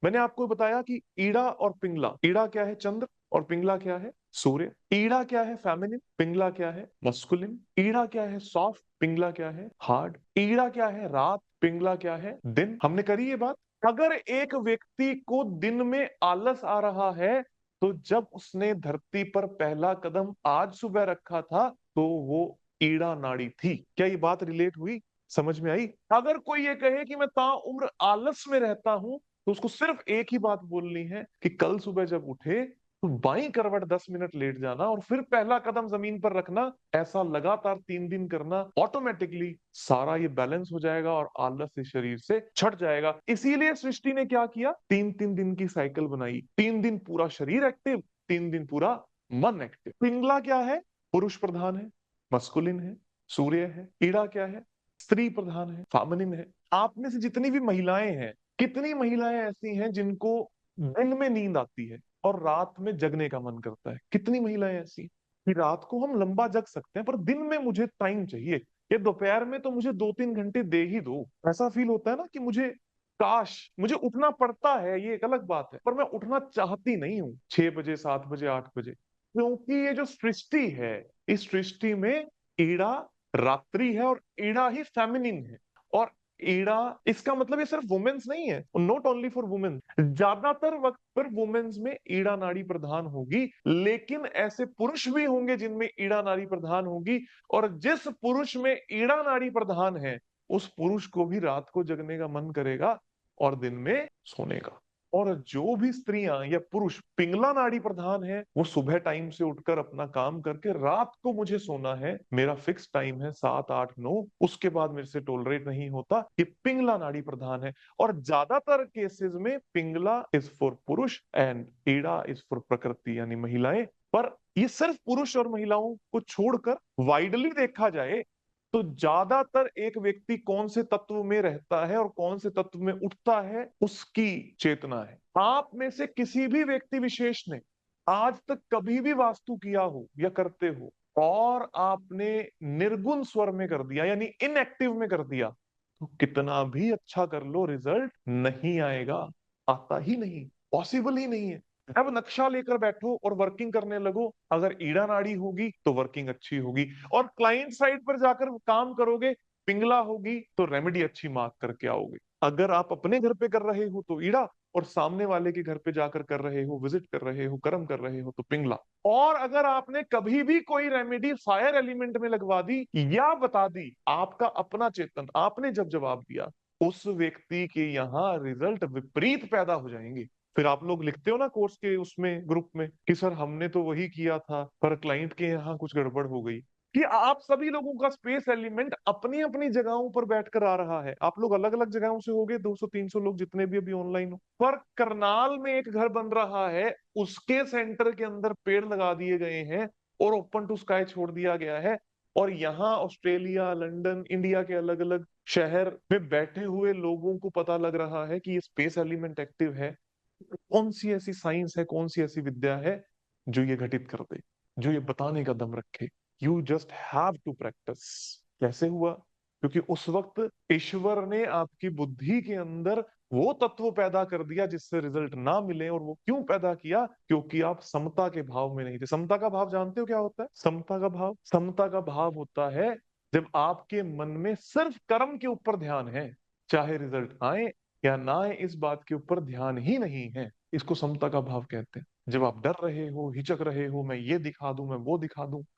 मैंने आपको बताया कि ईड़ा और पिंगला, ईड़ा क्या है चंद्र और पिंगला क्या है सूर्य। ईड़ा क्या है फेमिनिन, पिंगला क्या है मस्कुलिन। ईड़ा क्या है सॉफ्ट, पिंगला क्या है हार्ड। ईड़ा क्या है रात, पिंगला क्या है दिन। हमने करी ये बात। अगर एक व्यक्ति को दिन में आलस आ रहा है, तो जब उसने धरती पर पहला कदम आज सुबह रखा था, तो वो ईड़ा नाड़ी थी। क्या ये बात रिलेट हुई, समझ में आई? अगर कोई ये कहे कि मैं ताउम्र आलस में रहता हूं, तो उसको सिर्फ एक ही बात बोलनी है कि कल सुबह जब उठे तो बाईं करवट 10 मिनट लेट जाना और फिर पहला कदम जमीन पर रखना। ऐसा लगातार 3 दिन करना, ऑटोमेटिकली सारा ये बैलेंस हो जाएगा और आलस इस शरीर से छट जाएगा। इसीलिए सृष्टि ने क्या किया, 3-3 दिन की साइकिल बनाई। 3 दिन पूरा शरीर एक्टिव, 3 दिन पूरा मन एक्टिव। पिंगला क्या है, पुरुष प्रधान है, मस्कुलिन है, सूर्य है। ईड़ा क्या है, स्त्री प्रधान है, फेमिनिन है। आप में से जितनी भी महिलाएं हैं, कितनी महिलाएं ऐसी हैं जिनको दिन में नींद आती है और रात में जगने का मन करता है? कितनी महिलाएं ऐसी हैं कि रात को हम लंबा जग सकते हैं पर दिन में मुझे टाइम चाहिए, ये दोपहर में तो मुझे 2-3 घंटे दे ही दो। ऐसा फील होता है ना कि मुझे काश, मुझे उठना पड़ता है, ये एक अलग बात है, पर मैं उठना चाहती नहीं हूँ 6 बजे, 7 बजे, 8 बजे, क्योंकि ये जो सृष्टि है, इस सृष्टि में ईड़ा रात्रि है और ईड़ा ही फेमिनिन है। और ईड़ा, इसका मतलब ये सिर्फ वुमेन्स नहीं है, नॉट ओनली फॉर वुमेन। ज्यादातर वक्त पर वुमेन्स में ईड़ा नाड़ी प्रधान होगी, लेकिन ऐसे पुरुष भी होंगे जिनमें ईड़ा नाड़ी प्रधान होगी। और जिस पुरुष में ईड़ा नाड़ी प्रधान है, उस पुरुष को भी रात को जगने का मन करेगा और दिन में सोने का। और जो भी स्त्रियां या पुरुष पिंगला नाड़ी प्रधान है, वो सुबह टाइम से उठकर अपना काम करके रात को मुझे सोना है, मेरा फिक्स टाइम है 7, 8, 9, उसके बाद मेरे से टॉलरेट नहीं होता, ये पिंगला नाड़ी प्रधान है। और ज्यादातर केसेस में पिंगला इज फॉर पुरुष एंड ईड़ा इज फॉर प्रकृति यानी महिलाएं। पर ये सिर्फ पुरुष और महिलाओं को छोड़कर वाइडली देखा जाए तो ज्यादातर एक व्यक्ति कौन से तत्व में रहता है और कौन से तत्व में उठता है, उसकी चेतना है। आप में से किसी भी व्यक्ति विशेष ने आज तक कभी भी वास्तु किया हो या करते हो और आपने निर्गुण स्वर में कर दिया यानी इनएक्टिव में कर दिया, तो कितना भी अच्छा कर लो रिजल्ट नहीं आएगा, आता ही नहीं, पॉसिबल ही नहीं है। अब नक्शा लेकर बैठो और वर्किंग करने लगो, अगर ईड़ा नाड़ी होगी तो वर्किंग अच्छी होगी, और क्लाइंट साइड पर जाकर काम करोगे, पिंगला होगी तो रेमेडी अच्छी मार्क करके आओगे। अगर आप अपने घर पे कर रहे हो तो ईड़ा, और सामने वाले के घर पे जाकर कर रहे हो, विजिट कर रहे हो, कर्म कर रहे हो, तो पिंगला। और अगर आपने कभी भी कोई रेमेडी फायर एलिमेंट में लगवा दी या बता दी, आपका अपना चेतन, आपने जब जवाब दिया, उस व्यक्ति के यहाँ रिजल्ट विपरीत पैदा हो जाएंगे। फिर आप लोग लिखते हो ना कोर्स के उसमें ग्रुप में कि सर हमने तो वही किया था पर क्लाइंट के यहाँ कुछ गड़बड़ हो गई। कि आप सभी लोगों का स्पेस एलिमेंट अपनी अपनी जगहों पर बैठकर आ रहा है। आप लोग अलग अलग जगहों से होगे, 200-300 लोग जितने भी अभी ऑनलाइन हो, पर करनाल में एक घर बन रहा है, उसके सेंटर के अंदर पेड़ लगा दिए गए हैं और ओपन टू स्काई छोड़ दिया गया है। और यहाँ ऑस्ट्रेलिया, लंदन, इंडिया के अलग अलग शहर में बैठे हुए लोगों को पता लग रहा है कि ये स्पेस एलिमेंट एक्टिव है। कौन सी ऐसी साइंस है, कौन सी ऐसी विद्या है जो ये घटित कर दे, जो ये बताने का दम रखे? You just have to practise. कैसे हुआ? क्योंकि उस वक्त ईश्वर ने आपकी बुद्धि के अंदर वो तत्व पैदा कर दिया जिससे रिजल्ट ना मिले। और वो क्यों पैदा किया? क्योंकि आप समता के भाव में नहीं थे। समता का भाव जानते हो क्या होता है? समता का भाव, समता का भाव होता है जब आपके मन में सिर्फ कर्म के ऊपर ध्यान है, चाहे रिजल्ट आए या ना आए, इस बात के ऊपर ध्यान ही नहीं है। इसको समता का भाव कहते हैं। जब आप डर रहे हो, हिचक रहे हो, मैं ये दिखा दूं, मैं वो दिखा दूं,